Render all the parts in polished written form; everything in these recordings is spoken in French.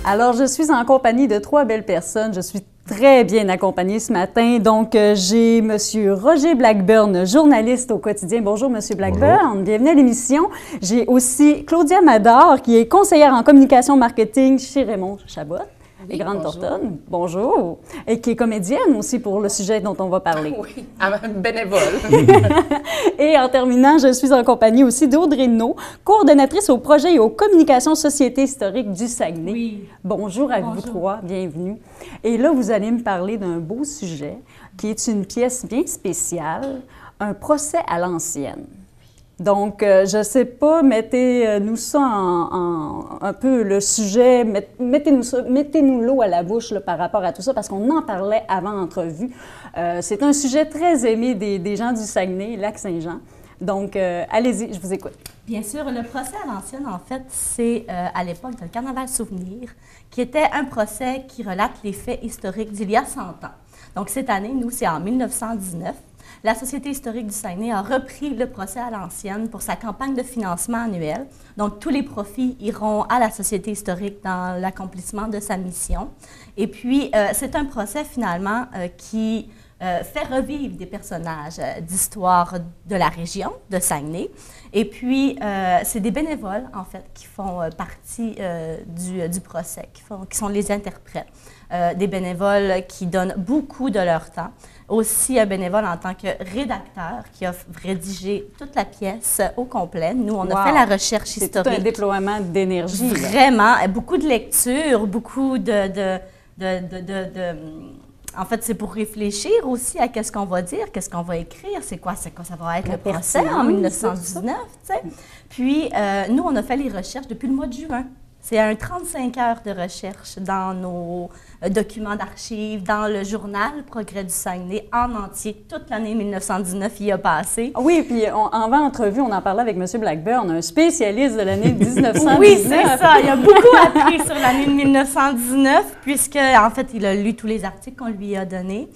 Alors, je suis en compagnie de trois belles personnes. Je suis très bien accompagnée ce matin. Donc, j'ai M. Roger Blackburn, journaliste au quotidien. Bonjour, M. Blackburn. Bonjour. Bienvenue à l'émission. J'ai aussi Claudia Mador, qui est conseillère en communication marketing chez Raymond Chabot. Les Grandes Tortonnes. Bonjour. Et qui est comédienne aussi pour le sujet dont on va parler. Oui, bénévole. Et en terminant, je suis en compagnie aussi d'Audrey Naud, coordonnatrice au projet et aux communications société historique du Saguenay. Oui. Bonjour à vous trois, bienvenue. Et là, vous allez me parler d'un beau sujet qui est une pièce bien spéciale, un procès à l'ancienne. Donc, je ne sais pas, mettez-nous ça un peu le sujet, mettez-nous l'eau à la bouche là, par rapport à tout ça, parce qu'on en parlait avant l'entrevue. C'est un sujet très aimé des gens du Saguenay, Lac-Saint-Jean. Donc, allez-y, je vous écoute. Bien sûr, le procès à l'ancienne, en fait, c'est à l'époque de le Carnaval Souvenir, qui était un procès qui relate les faits historiques d'il y a 100 ans. Donc, cette année, nous, c'est en 1919. La Société historique du Saguenay a repris le procès à l'ancienne pour sa campagne de financement annuelle. Donc, tous les profits iront à la Société historique dans l'accomplissement de sa mission. Et puis, c'est un procès, finalement, qui fait revivre des personnages d'histoire de la région, de Saguenay. Et puis, c'est des bénévoles, en fait, qui font partie du procès, qui sont les interprètes. Des bénévoles qui donnent beaucoup de leur temps. Aussi un bénévole en tant que rédacteur qui a rédigé toute la pièce au complet. Nous, on a fait la recherche historique. C'est tout un déploiement d'énergie. Vraiment, beaucoup de lectures, beaucoup en fait, c'est pour réfléchir aussi à qu'est-ce qu'on va dire, qu'est-ce qu'on va écrire, c'est quoi ça va être le procès en 1919, tu sais. Puis, nous, on a fait les recherches depuis le mois de juin. C'est un 35 heures de recherche dans nos documents d'archives, dans le journal Progrès du Saguenay, en entier. Toute l'année 1919 y a passé. Oui, puis avant entrevue, on en parlait avec M. Blackburn, un spécialiste de l'année 1919. Oui, c'est ça. Il a beaucoup appris sur l'année de 1919, puisque, en fait, il a lu tous les articles qu'on lui a donnés.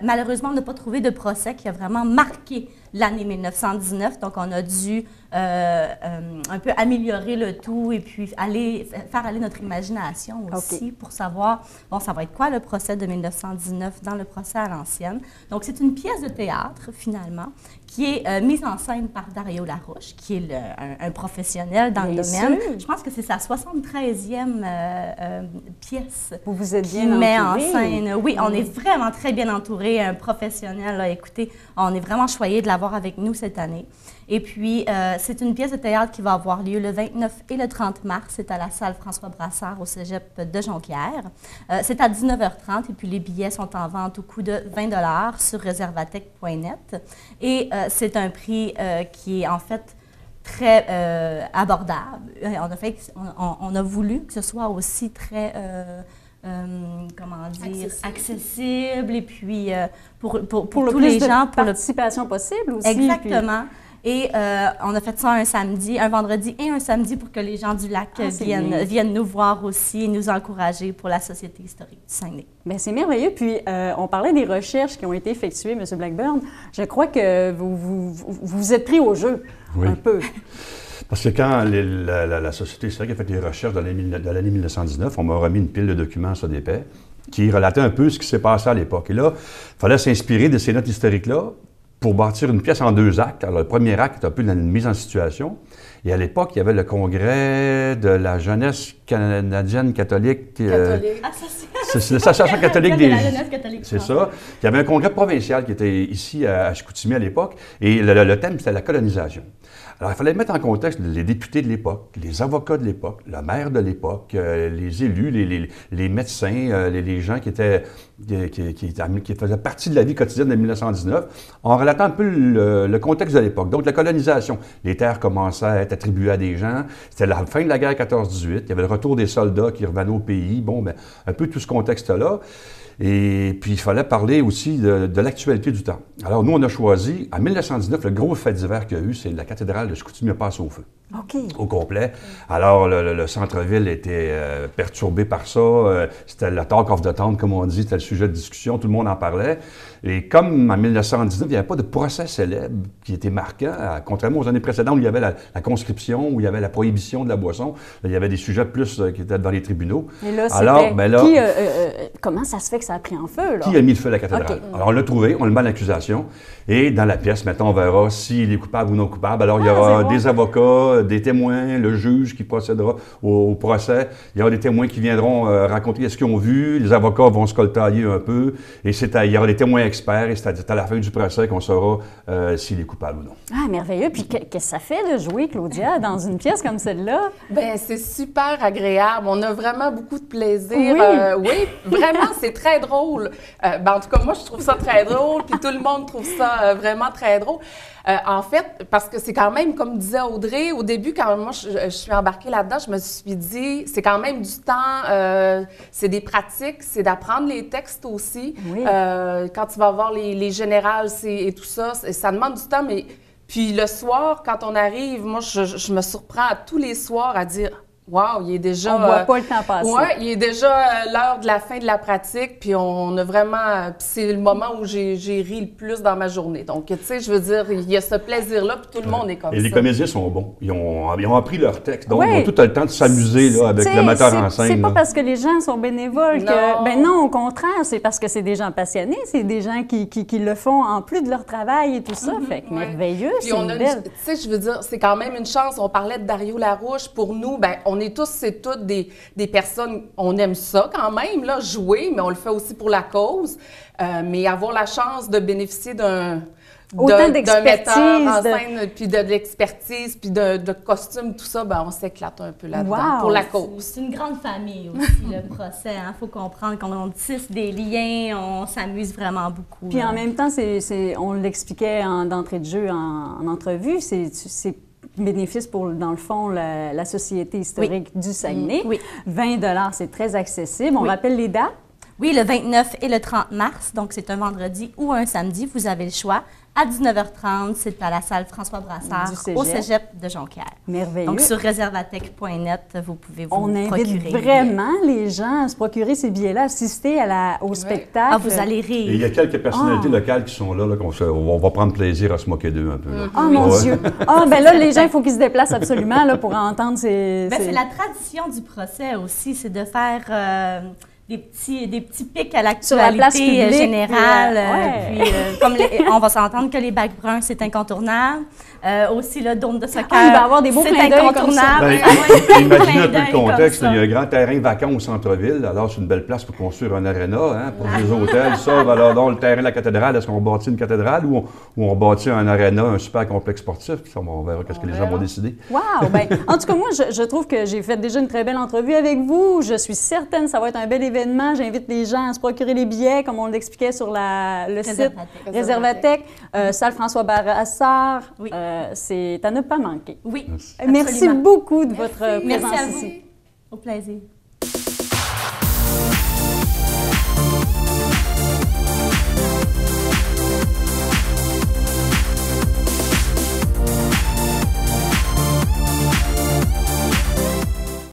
Malheureusement, on n'a pas trouvé de procès qui a vraiment marqué l'année 1919, donc on a dû un peu améliorer le tout et puis faire aller notre imagination aussi pour savoir, bon, ça va être quoi le procès de 1919 dans le procès à l'ancienne. Donc, c'est une pièce de théâtre, finalement, qui est mise en scène par Dario Larouche, qui est un professionnel dans le domaine. Je pense que c'est sa 73e pièce vous vous êtes bien qui met en scène. Oui, on est vraiment très bien entouré, un professionnel. Là, écoutez, on est vraiment choyés de l'avoir avec nous cette année. Et puis, c'est une pièce de théâtre qui va avoir lieu le 29 et le 30 mars. C'est à la salle François Brassard au cégep de Jonquière. C'est à 19h30 et puis les billets sont en vente au coût de 20 $ sur reservatech.net. Et c'est un prix qui est en fait très abordable. On a voulu que ce soit aussi très... comment dire, accessible et puis pour tous les gens. Pour participation possible aussi. Exactement. Puis... Et on a fait ça un vendredi et un samedi pour que les gens du lac viennent nous voir aussi et nous encourager pour la Société historique du Saguenay. Bien, c'est merveilleux. Puis, on parlait des recherches qui ont été effectuées, M. Blackburn. Je crois que vous êtes pris au jeu un peu. Parce que quand la Société historique a fait des recherches de l'année 1919, on m'a remis une pile de documents sur des paix qui relataient un peu ce qui s'est passé à l'époque. Et là, il fallait s'inspirer de ces notes historiques-là pour bâtir une pièce en 2 actes. Alors, le premier acte est un peu une mise en situation. Et à l'époque, il y avait le congrès de la jeunesse canadienne catholique. C'est l'association catholique des... C'est ça. Il y avait un congrès provincial qui était ici à Chicoutimi à l'époque. Et le thème, c'était la colonisation. Alors, il fallait mettre en contexte les députés de l'époque, les avocats de l'époque, le maire de l'époque, les élus, les médecins, les gens qui faisaient partie de la vie quotidienne de 1919, en relatant un peu le contexte de l'époque. Donc, la colonisation, les terres commençaient à être attribuées à des gens, c'était la fin de la guerre 14-18, il y avait le retour des soldats qui revenaient au pays, bon, ben, un peu tout ce contexte-là. Et puis, il fallait parler aussi de l'actualité du temps. Alors, nous, on a choisi, en 1919, le gros fait divers qu'il y a eu, c'est la cathédrale de Chicoutimi passe au feu. au complet. Alors, le centre-ville était perturbé par ça. C'était le talk of the town, comme on dit, c'était le sujet de discussion, tout le monde en parlait. Et comme en 1919, il n'y avait pas de procès célèbre qui était marquant, contrairement aux années précédentes où il y avait la conscription, où il y avait la prohibition de la boisson, là, il y avait des sujets plus qui étaient devant les tribunaux. Et là, alors, ben là, comment ça se fait que ça a pris en feu, là? Qui a mis le feu à la cathédrale? Alors, on l'a trouvé, on le met en accusation, et dans la pièce, maintenant, on verra s'il est coupable ou non coupable. Alors, il y aura des avocats, des témoins, le juge qui procédera au procès. Il y aura des témoins qui viendront raconter ce qu'ils ont vu, les avocats vont se coltailler un peu, et il y aura des témoins experts, et c'est à la fin du procès qu'on saura s'il est coupable ou non. Ah, merveilleux! Puis qu'est-ce que ça fait de jouer, Claudia, dans une pièce comme celle-là? Bien, c'est super agréable. On a vraiment beaucoup de plaisir. Oui, vraiment, c'est très drôle. En tout cas, moi, je trouve ça très drôle, puis tout le monde trouve ça vraiment très drôle. En fait, parce que c'est quand même, comme disait Audrey, au début, quand moi je suis embarquée là-dedans, je me suis dit, c'est quand même du temps, c'est des pratiques, c'est d'apprendre les textes aussi. Oui. Quand tu vas voir les générales et tout ça, ça demande du temps, mais puis le soir, quand on arrive, moi, je me surprends tous les soirs à dire... Wow, il est déjà... On ne voit pas le temps passer. Oui, il est déjà l'heure de la fin de la pratique, puis on a vraiment... Puis c'est le moment où j'ai ri le plus dans ma journée. Donc, tu sais, je veux dire, il y a ce plaisir-là, puis tout le monde est comme ça. Et les comédiens sont bons. Ils ont appris leur texte, donc ils ont tout le temps de s'amuser là, avec le metteur en scène. C'est pas parce que les gens sont bénévoles que... Ben non, au contraire, c'est parce que c'est des gens passionnés, c'est des gens qui le font en plus de leur travail et tout ça. Fait que merveilleux, c'est une belle... Tu sais, je veux dire, c'est quand même une chance. On parlait de Dario Larouche. Pour nous, ben on est tous et toutes des personnes, on aime ça quand même, là, jouer, mais on le fait aussi pour la cause. Mais avoir la chance de bénéficier d'un metteur en scène, puis de l'expertise, puis de costume, tout ça, ben on s'éclate un peu là-dedans pour la cause. C'est une grande famille aussi, le procès. Il faut comprendre qu'on tisse des liens, on s'amuse vraiment beaucoup. Puis en même temps, on l'expliquait d'entrée de jeu en entrevue, c'est bénéfice pour, dans le fond, la Société historique du Saguenay. 20 $, c'est très accessible. On rappelle les dates? Oui, le 29 et le 30 mars, donc c'est un vendredi ou un samedi, vous avez le choix. À 19h30, c'est à la salle François Brassard, au Cégep de Jonquière. Merveilleux. Donc, sur réservatech.net, vous pouvez vous procurer. On invite vraiment les gens à se procurer ces billets-là, assister au spectacle. Ah, vous allez rire. Et il y a quelques personnalités locales qui sont là, on va prendre plaisir à se moquer d'eux un peu. Oh mon Dieu! Ah, ben là, les gens, il faut qu'ils se déplacent absolument là, pour entendre ces... C'est la tradition du procès aussi, c'est de faire... des petits pics à l'actualité générale. Puis, on va s'entendre que les bacs bruns, c'est incontournable. Aussi, le dôme de soccer, il va y avoir des beaux clins d'œil incontournable. Imaginez un peu le contexte. Il y a un grand terrain vacant au centre-ville. Alors, c'est une belle place pour construire un aréna, pour des hôtels. Ça, alors, dans le terrain de la cathédrale, est-ce qu'on bâtit une cathédrale ou on bâtit un aréna, un super complexe sportif? On verra qu'est-ce que les gens vont décider. Wow! Ben, en tout cas, moi, je trouve que j'ai fait déjà une très belle entrevue avec vous. Je suis certaine que ça va être un bel événement. J'invite les gens à se procurer les billets, comme on l'expliquait sur le site Réservatech. Salle François Brassard. Oui. C'est à ne pas manquer. Oui. Merci beaucoup de votre présence ici. Au plaisir.